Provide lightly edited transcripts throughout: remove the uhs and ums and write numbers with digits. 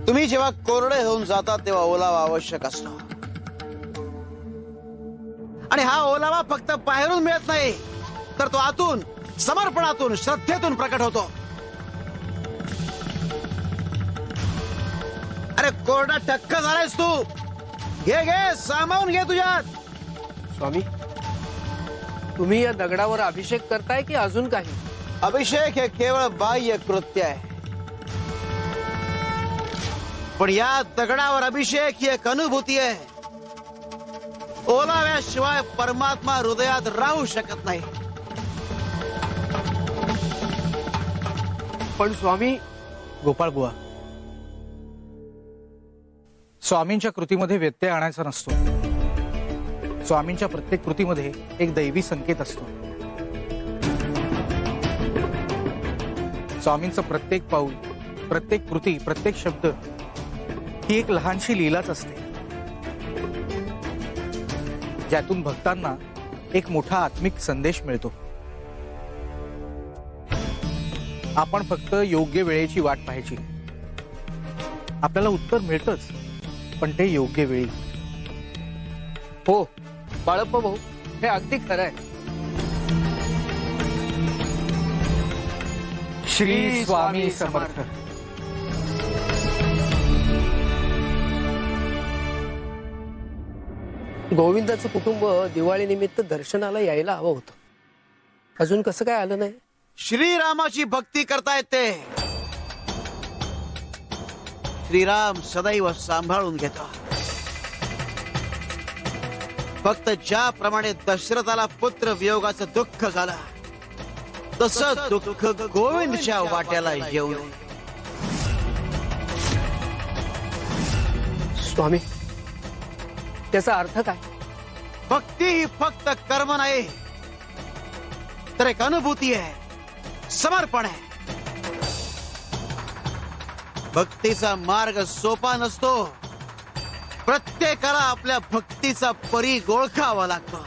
तुम्ही जेव्हा कोरडे होऊन जाता तेव्हा ओलावा आवश्यक असतो, आणि हा ओलावा फक्त बाहेरून मिळत नाही, तर तो आतून समर्पणातून श्रद्धेतून प्रकट होतो. अरे कोरडा टक्क झालायस तू. घे घे, सामावून घे तुझ्यात. स्वामी, तुम्ही या दगडावर अभिषेक करताय की अजून काही? अभिषेक हे केवळ बाह्य कृत्य आहे, पण या दगडावर अभिषेक ही एक अनुभूती आहे. ओलाव्याशिवाय परमात्मा हृदयात राहू शकत नाही. पण स्वामी, गोपाळ बुवा, स्वामींच्या कृतीमध्ये व्यत्यय आणायचा नसतो. स्वामींच्या प्रत्येक कृतीमध्ये एक दैवी संकेत असतो. स्वामींचं प्रत्येक पाऊल, प्रत्येक कृती, प्रत्येक शब्द ही एक लहानशी लीलाच असते, ज्यातून भक्तांना एक मोठा आत्मिक संदेश मिळतो. आपण फक्त योग्य वेळेची वाट पाहायची. आपल्याला उत्तर मिळतंच, पण ते योग्य वेळी. हो बाळप्पा भाऊ, हे अगदी खरं आहे. श्री स्वामी समर्थ. गोविंदाचं कुटुंब दिवाळी निमित्त दर्शनाला यायला हवं होतं. अजून कसं काय आलं नाही? श्रीरामाची भक्ती करतायत ते. श्रीराम सदैव सांभाळून घेतो. फक्त ज्याप्रमाणे दशरथाला पुत्र वियोगाचं दुःख झालं, तसं दुःख गोविंदच्या वाट्याला येऊ नये. स्वामी, त्याचा अर्थ काय? भक्ती ही फक्त कर्म नाही, तर एक अनुभूती आहे, समर्पण आहे. भक्तीचा मार्ग सोपा नसतो. प्रत्येकाला आपल्या भक्तीचा परीघ ओळखावा लागतो.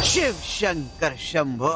शिव शंकर शंभो.